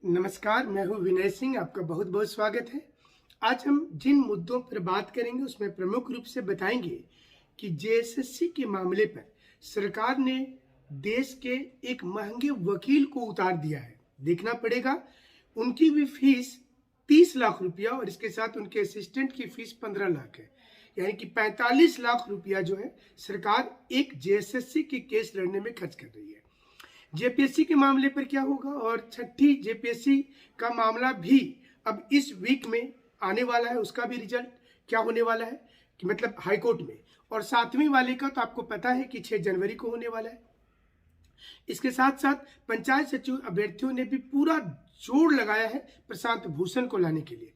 नमस्कार, मैं हूं विनय सिंह। आपका बहुत बहुत स्वागत है। आज हम जिन मुद्दों पर बात करेंगे उसमें प्रमुख रूप से बताएंगे कि जेएसएससी के मामले पर सरकार ने देश के एक महंगे वकील को उतार दिया है। देखना पड़ेगा, उनकी भी फीस 30 लाख रुपया और इसके साथ उनके असिस्टेंट की फीस 15 लाख है, यानी कि 45 लाख रुपया जो है सरकार एक जेएसएससी के केस लड़ने में खर्च कर रही है। जेपीएससी के मामले पर क्या होगा और छठी जेपीएससी का मामला भी अब इस वीक में आने वाला है, उसका भी रिजल्ट क्या होने वाला है कि मतलब हाईकोर्ट में, और 7वीं वाले का तो आपको पता है कि 6 जनवरी को होने वाला है। इसके साथ साथ पंचायत सचिव अभ्यर्थियों ने भी पूरा जोर लगाया है प्रशांत भूषण को लाने के लिए।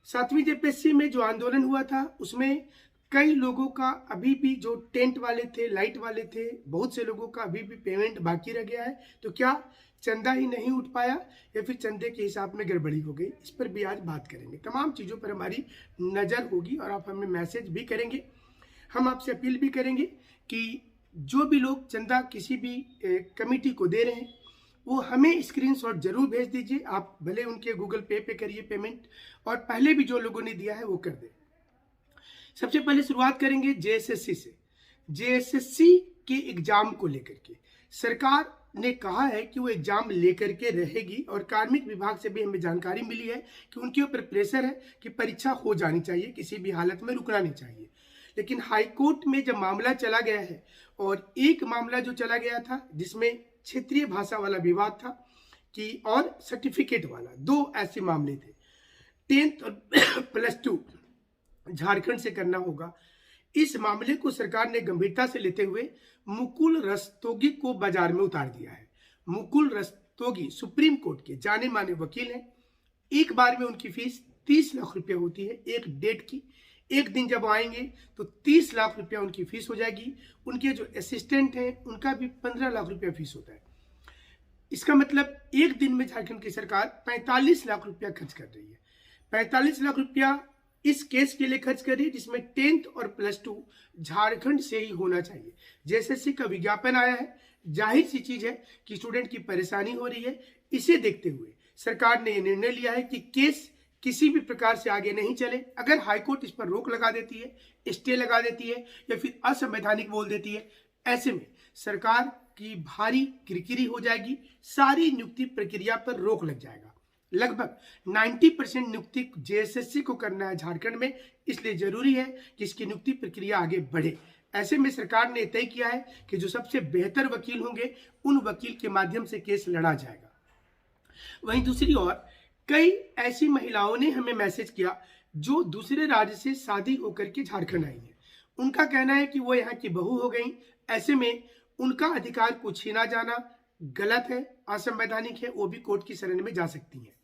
7वीं जेपीएससी में जो आंदोलन हुआ था उसमें कई लोगों का अभी भी, जो टेंट वाले थे, लाइट वाले थे, बहुत से लोगों का अभी भी पेमेंट बाकी रह गया है। तो क्या चंदा ही नहीं उठ पाया या फिर चंदे के हिसाब में गड़बड़ी हो गई? इस पर भी आज बात करेंगे। तमाम चीज़ों पर हमारी नज़र होगी और आप हमें मैसेज भी करेंगे। हम आपसे अपील भी करेंगे कि जो भी लोग चंदा किसी भी कमेटी को दे रहे हैं वो हमें स्क्रीनशॉट जरूर भेज दीजिए। आप भले उनके गूगल पे करिए पेमेंट, और पहले भी जो लोगों ने दिया है वो कर दें। सबसे पहले शुरुआत करेंगे जेएसएससी से। जेएसएससी के एग्जाम को लेकर के सरकार ने कहा है कि वो एग्जाम लेकर के रहेगी, और कार्मिक विभाग से भी हमें जानकारी मिली है कि उनके ऊपर प्रेशर है कि परीक्षा हो जानी चाहिए, किसी भी हालत में रुकना नहीं चाहिए। लेकिन हाईकोर्ट में जब मामला चला गया है, और एक मामला जो चला गया था जिसमें क्षेत्रीय भाषा वाला विवाद था कि और सर्टिफिकेट वाला, 2 ऐसे मामले थे। 10th और +2 झारखंड से करना होगा। इस मामले को सरकार ने गंभीरता से लेते हुए मुकुल रस्तोगी को बाजार में उतार दिया है। मुकुल रस्तोगी सुप्रीम कोर्ट के जाने माने वकील हैं। एक बार में उनकी फीस 30 लाख रुपया होती है, एक डेट की। एक दिन जब आएंगे तो 30 लाख रुपया उनकी फीस हो जाएगी। उनके जो असिस्टेंट हैं उनका भी 15 लाख रुपया फीस होता है। इसका मतलब एक दिन में झारखंड की सरकार 45 लाख रुपया खर्च कर रही है। 45 लाख रुपया इस केस के लिए खर्च कर रही है जिसमें 10th और +2 झारखंड से ही होना चाहिए। जेएसएससी का विज्ञापन आया है, जाहिर सी चीज है कि स्टूडेंट की परेशानी हो रही है। इसे देखते हुए सरकार ने यह निर्णय लिया है कि केस किसी भी प्रकार से आगे नहीं चले। अगर हाईकोर्ट इस पर रोक लगा देती है, स्टे लगा देती है या फिर असंवैधानिक बोल देती है, ऐसे में सरकार की भारी किरकिरी हो जाएगी। सारी नियुक्ति प्रक्रिया पर रोक लग जाएगा। लगभग 90% नियुक्ति जेएसएससी को करना है झारखंड में, इसलिए जरूरी है कि इसकी नियुक्ति प्रक्रिया आगे बढ़े। ऐसे में सरकार ने तय किया है कि जो सबसे बेहतर वकील होंगे उन वकील के माध्यम से केस लड़ा जाएगा। वहीं दूसरी ओर कई ऐसी महिलाओं ने हमें मैसेज किया जो दूसरे राज्य से शादी होकर के झारखंड आई है। उनका कहना है कि वो यहाँ की बहू हो गई। ऐसे में उनका अधिकार को छीना जाना गलत है, असंवैधानिक है। वो भी कोर्ट की शरण में जा सकती हैं।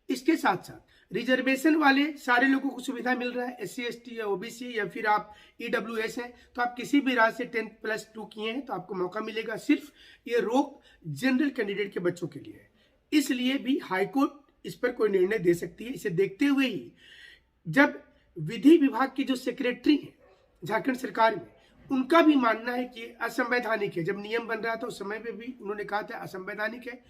इसके साथ साथ रिजर्वेशन वाले सारे लोगों को सुविधा मिल रहा है। SC ST या OBC या फिर आप EWS हैं, तो आप किसी भी राज्य से 10th +2 किए हैं तो आपको मौका मिलेगा। सिर्फ ये रोक जनरल कैंडिडेट के बच्चों के लिए है, इसलिए भी हाईकोर्ट इस पर कोई निर्णय दे सकती है। इसे देखते हुए ही जब विधि विभाग के जो सेक्रेटरी हैं झारखंड सरकार में, उनका भी मानना है कि असंवैधानिक है। जब नियम बन रहा था उस समय पे भी उन्होंने कहा था असंवैधानिक है,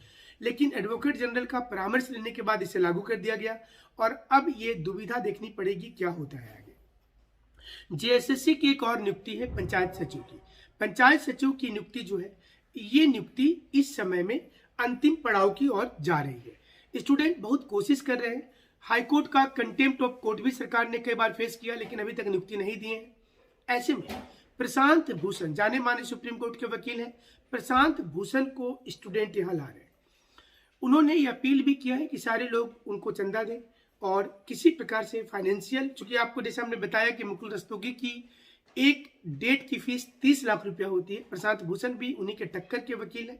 लेकिन एडवोकेट जनरल का परामर्श लेने के बाद इसे लागू कर दिया गया। और अब ये दुविधा देखनी पड़ेगी क्या होता है आगे। जेएसएससी की एक और नियुक्ति है पंचायत सचिव की। पंचायत सचिव की नियुक्ति जो है, ये नियुक्ति इस समय में अंतिम पड़ाव की ओर जा रही है। स्टूडेंट बहुत कोशिश कर रहे हैं। हाईकोर्ट का कंटेम्प्ट ऑफ कोर्ट भी सरकार ने कई बार फेस किया, लेकिन अभी तक नियुक्ति नहीं दी है। ऐसे में प्रशांत भूषण जाने माने सुप्रीम कोर्ट के वकील हैं। प्रशांत भूषण को स्टूडेंट यहाँ ला रहे हैं। उन्होंने ये अपील भी किया है कि सारे लोग उनको चंदा दें और किसी प्रकार से फाइनेंशियल, चूंकि आपको जैसे हमने बताया कि मुकुल रस्तोगी की एक डेट की फीस 30 लाख रुपया होती है। प्रशांत भूषण भी उन्हीं के टक्कर के वकील हैं।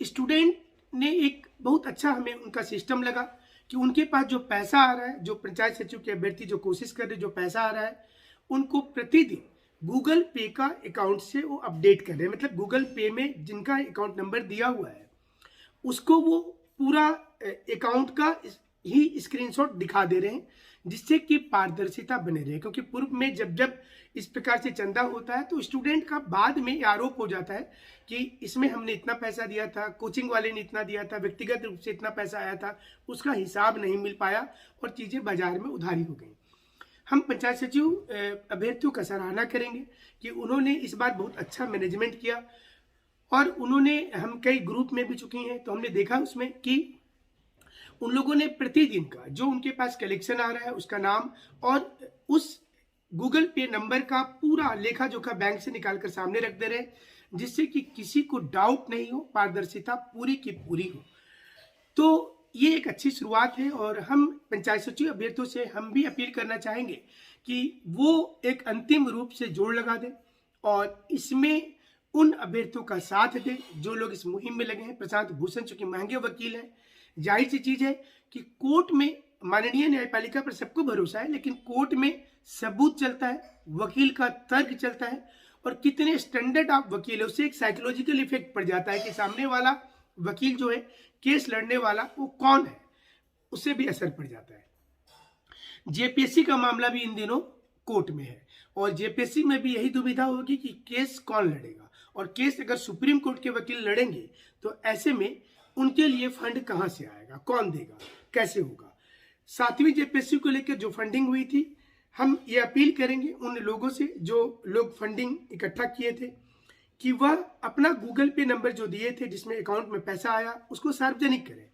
स्टूडेंट ने एक बहुत अच्छा हमें उनका सिस्टम लगा कि उनके पास जो पैसा आ रहा है, जो पंचायत सचिव के अभ्यर्थी जो कोशिश कर रहे, जो पैसा आ रहा है, उनको प्रतिदिन गूगल पे का अकाउंट से वो अपडेट कर रहे हैं। मतलब गूगल पे में जिनका अकाउंट नंबर दिया हुआ है उसको वो पूरा अकाउंट का ही स्क्रीनशॉट दिखा दे रहे हैं, जिससे कि पारदर्शिता बने रहे। क्योंकि पूर्व में जब जब इस प्रकार से चंदा होता है तो स्टूडेंट का बाद में आरोप हो जाता है कि इसमें हमने इतना पैसा दिया था, कोचिंग वाले ने इतना दिया था, व्यक्तिगत रूप से इतना पैसा आया था, उसका हिसाब नहीं मिल पाया और चीज़ें बाजार में उधारी हो गई। हम पंचायत सचिव अभ्यर्थियों का सराहना करेंगे कि उन्होंने इस बार बहुत अच्छा मैनेजमेंट किया और उन्होंने, हम कई ग्रुप में भी चुकी हैं तो हमने देखा उसमें कि उन लोगों ने प्रतिदिन का जो उनके पास कलेक्शन आ रहा है उसका नाम और उस गूगल पे नंबर का पूरा लेखा जोखा बैंक से निकालकर सामने रख दे रहे हैं, जिससे कि किसी को डाउट नहीं हो, पारदर्शिता पूरी की पूरी हो। तो ये एक अच्छी शुरुआत है और हम पंचायत सचिव अभ्यर्थियों से हम भी अपील करना चाहेंगे कि वो एक अंतिम रूप से जोड़ लगा दें और इसमें उन अभ्यर्थियों का साथ दें जो लोग इस मुहिम में लगे हैं। प्रशांत भूषण चूंकि महंगे वकील हैं, जाहिर सी चीज है कि कोर्ट में माननीय न्यायपालिका पर सबको भरोसा है, लेकिन कोर्ट में सबूत चलता है, वकील का तर्क चलता है और कितने स्टैंडर्ड आप वकील है उससे एक साइकोलॉजिकल इफेक्ट पड़ जाता है कि सामने वाला वकील जो है, केस लड़ने वाला वो कौन है, उससे भी असर पड़ जाता है। जेपीएससी का मामला भी इन दिनों कोर्ट में है और जेपीएससी में भी यही दुविधा होगी कि केस कौन लड़ेगा और केस अगर सुप्रीम कोर्ट के वकील लड़ेंगे तो ऐसे में उनके लिए फंड कहां से आएगा, कौन देगा, कैसे होगा। 7वीं जेपीएससी को लेकर जो फंडिंग हुई थी, हम ये अपील करेंगे उन लोगों से जो लोग फंडिंग इकट्ठा किए थे कि वह अपना गूगल पे नंबर जो दिए थे जिसमें अकाउंट में पैसा आया उसको सार्वजनिक करें।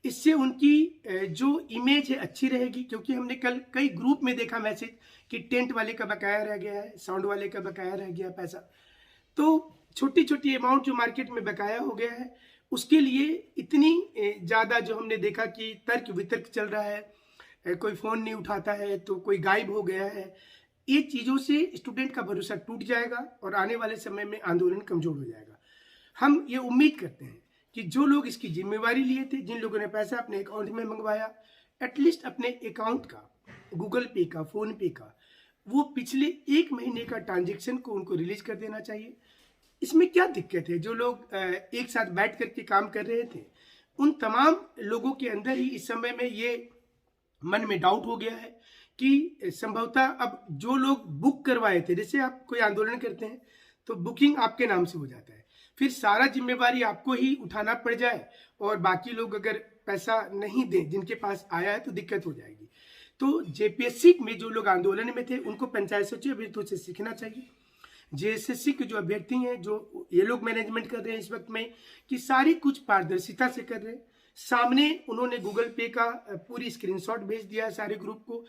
इससे उनकी जो इमेज है अच्छी रहेगी, क्योंकि हमने कल कई ग्रुप में देखा मैसेज कि टेंट वाले का बकाया रह गया है, साउंड वाले का बकाया रह गया पैसा। तो छोटी छोटी अमाउंट जो मार्केट में बकाया हो गया है उसके लिए इतनी ज़्यादा जो हमने देखा कि तर्क वितर्क चल रहा है, कोई फ़ोन नहीं उठाता है तो कोई गायब हो गया है, ये चीज़ों से स्टूडेंट का भरोसा टूट जाएगा और आने वाले समय में आंदोलन कमज़ोर हो जाएगा। हम ये उम्मीद करते हैं कि जो लोग इसकी जिम्मेवारी लिए थे, जिन लोगों ने पैसा अपने अकाउंट में मंगवाया, एटलीस्ट अपने अकाउंट का, गूगल पे का, फ़ोन पे का, वो पिछले 1 महीने का ट्रांजेक्शन को उनको रिलीज कर देना चाहिए। इसमें क्या दिक्कत है? जो लोग एक साथ बैठ करके काम कर रहे थे उन तमाम लोगों के अंदर ही इस समय में ये मन में डाउट हो गया है कि संभवतः अब जो लोग बुक करवाए थे, जैसे आप कोई आंदोलन करते हैं तो बुकिंग आपके नाम से हो जाता है, फिर सारा जिम्मेवारी आपको ही उठाना पड़ जाए और बाकी लोग अगर पैसा नहीं दें जिनके पास आया है तो दिक्कत हो जाएगी। तो जेपीएससी में जो लोग आंदोलन में थे उनको पंचायत सचिव अभ्यर्थियों से सीखना चाहिए। जेएसएससी के जो अभ्यर्थी हैं, जो ये लोग मैनेजमेंट कर रहे हैं इस वक्त में, कि सारी कुछ पारदर्शिता से कर रहे हैं। सामने उन्होंने गूगल पे का पूरी स्क्रीनशॉट भेज दिया है सारे ग्रुप को।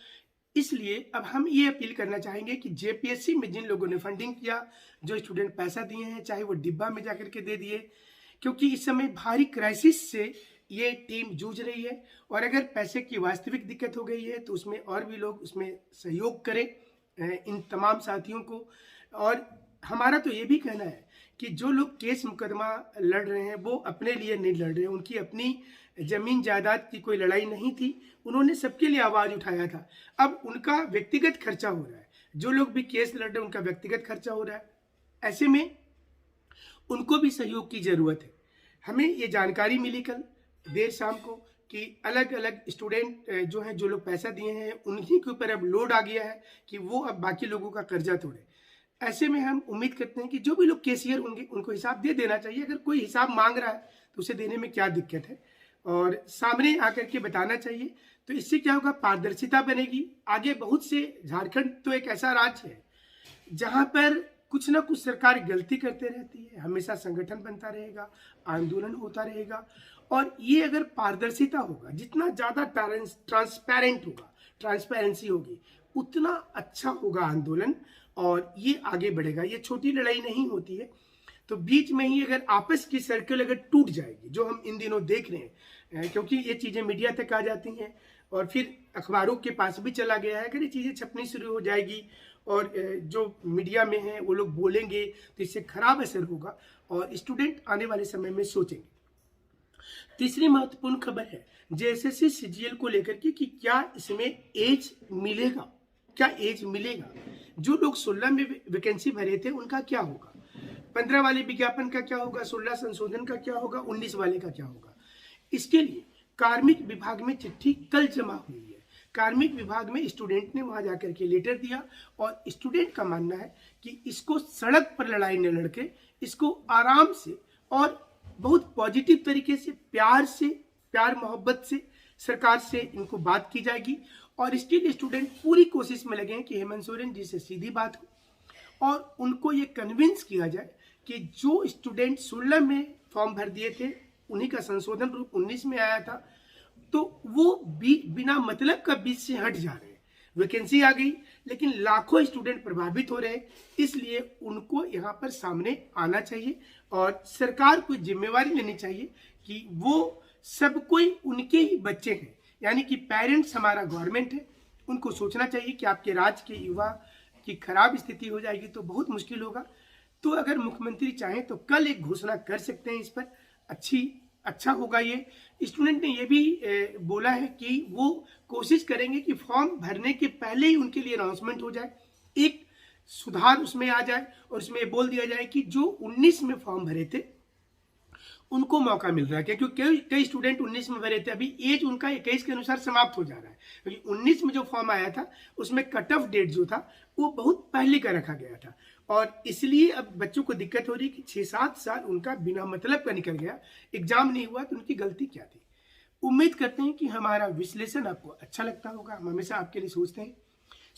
इसलिए अब हम ये अपील करना चाहेंगे कि जेपीएससी में जिन लोगों ने फंडिंग किया, जो स्टूडेंट पैसा दिए हैं, चाहे वो डिब्बा में जाकर के दे दिए, क्योंकि इस समय भारी क्राइसिस से ये टीम जूझ रही है और अगर पैसे की वास्तविक दिक्कत हो गई है तो उसमें और भी लोग उसमें सहयोग करें इन तमाम साथियों को। और हमारा तो ये भी कहना है कि जो लोग केस मुकदमा लड़ रहे हैं वो अपने लिए नहीं लड़ रहे हैं, उनकी अपनी जमीन जायदाद की कोई लड़ाई नहीं थी, उन्होंने सबके लिए आवाज़ उठाया था। अब उनका व्यक्तिगत खर्चा हो रहा है, जो लोग भी केस लड़ रहे हैं उनका व्यक्तिगत खर्चा हो रहा है, ऐसे में उनको भी सहयोग की ज़रूरत है। हमें ये जानकारी मिली कल देर शाम को कि अलग अलग स्टूडेंट जो हैं, जो लोग पैसा दिए हैं, उन्हीं के ऊपर अब लोड आ गया है कि वो अब बाकी लोगों का कर्जा तोड़े। ऐसे में हम उम्मीद करते हैं कि जो भी लोग केशियर होंगे उनको हिसाब दे देना चाहिए। अगर कोई हिसाब मांग रहा है तो उसे देने में क्या दिक्कत है, और सामने आकर के बताना चाहिए। तो इससे क्या होगा, पारदर्शिता बनेगी। आगे बहुत से, झारखंड तो एक ऐसा राज्य है जहाँ पर कुछ ना कुछ सरकार गलती करते रहती है, हमेशा संगठन बनता रहेगा, आंदोलन होता रहेगा। और ये अगर पारदर्शिता होगा, जितना ज़्यादा ट्रांसपेरेंट होगा, ट्रांसपेरेंसी होगी, उतना अच्छा होगा आंदोलन और ये आगे बढ़ेगा। ये छोटी लड़ाई नहीं होती है। तो बीच में ही अगर आपस की सर्कल अगर टूट जाएगी, जो हम इन दिनों देख रहे हैं, क्योंकि ये चीज़ें मीडिया तक आ जाती हैं और फिर अखबारों के पास भी चला गया है, अगर ये चीज़ें छपनी शुरू हो जाएगी और जो मीडिया में है वो लोग बोलेंगे तो इससे खराब असर होगा और स्टूडेंट आने वाले समय में सोचेंगे। तीसरी महत्वपूर्ण खबर है जेएसएससी सीजीएल को लेकर के कि क्या इसमें एज मिलेगा, क्या एज मिलेगा। जो लोग 16 में वैकेंसी भरे थे उनका क्या होगा, 15 वाले विज्ञापन का क्या होगा, 16 संशोधन का क्या होगा, 19 वाले का क्या होगा। इसके लिए कार्मिक विभाग में चिट्ठी कल जमा हुई है। कार्मिक विभाग में स्टूडेंट ने वहां जाकर के लेटर दिया और स्टूडेंट का मानना है कि इसको सड़क पर लड़ाई न लड़के इसको आराम से और बहुत पॉजिटिव तरीके से प्यार मोहब्बत से सरकार से इनको बात की जाएगी और इसके लिए स्टूडेंट पूरी कोशिश में लगे हैं कि हेमंत सोरेन जी से सीधी बात हो और उनको ये कन्विंस किया जाए कि जो स्टूडेंट 16 में फॉर्म भर दिए थे उन्हीं का संशोधन रूप 19 में आया था, तो वो बिना मतलब का बीच से हट जा रहे हैं। वैकेंसी आ गई लेकिन लाखों स्टूडेंट प्रभावित हो रहे हैं, इसलिए उनको यहाँ पर सामने आना चाहिए और सरकार को जिम्मेवारी लेनी चाहिए कि वो सब कोई उनके ही बच्चे हैं, यानी कि पेरेंट्स हमारा गवर्नमेंट है। उनको सोचना चाहिए कि आपके राज्य के युवा की खराब स्थिति हो जाएगी तो बहुत मुश्किल होगा। तो अगर मुख्यमंत्री चाहें तो कल एक घोषणा कर सकते हैं इस पर, अच्छा होगा। ये स्टूडेंट ने ये भी बोला है कि वो कोशिश करेंगे कि फॉर्म भरने के पहले ही उनके लिए अनाउंसमेंट हो जाए, एक सुधार उसमें आ जाए और उसमें बोल दिया जाए कि जो 19 में फॉर्म भरे थे उनको मौका मिल रहा है, क्योंकि कई स्टूडेंट 19 में भरे थे, अभी एज उनका 21 के अनुसार समाप्त हो जा रहा है, क्योंकि 19 में जो फॉर्म आया था उसमें कट ऑफ डेट जो था वो बहुत पहले का रखा गया था और इसलिए अब बच्चों को दिक्कत हो रही कि 6-7 साल उनका बिना मतलब का निकल गया, एग्जाम नहीं हुआ तो उनकी गलती क्या थी। उम्मीद करते हैं कि हमारा विश्लेषण आपको अच्छा लगता होगा। हम हमेशा आपके लिए सोचते हैं।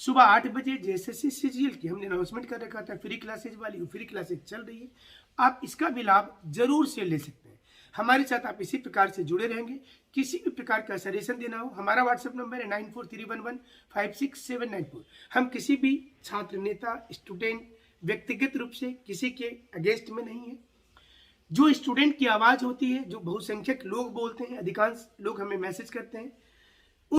सुबह 8 बजे जेएसएससी सीजीएल की हमने अनाउंसमेंट कर रखा था, फ्री क्लासेज वाली, फ्री क्लासेज चल रही है, आप इसका भी लाभ जरूर से ले सकते हैं। हमारे साथ आप इसी प्रकार से जुड़े रहेंगे। किसी भी प्रकार का सजेशन देना हो, हमारा व्हाट्सएप नंबर है 9431156794। हम किसी भी छात्र, नेता, स्टूडेंट व्यक्तिगत रूप से किसी के अगेंस्ट में नहीं है। जो स्टूडेंट की आवाज़ होती है, जो बहुसंख्यक लोग बोलते हैं, अधिकांश लोग हमें मैसेज करते हैं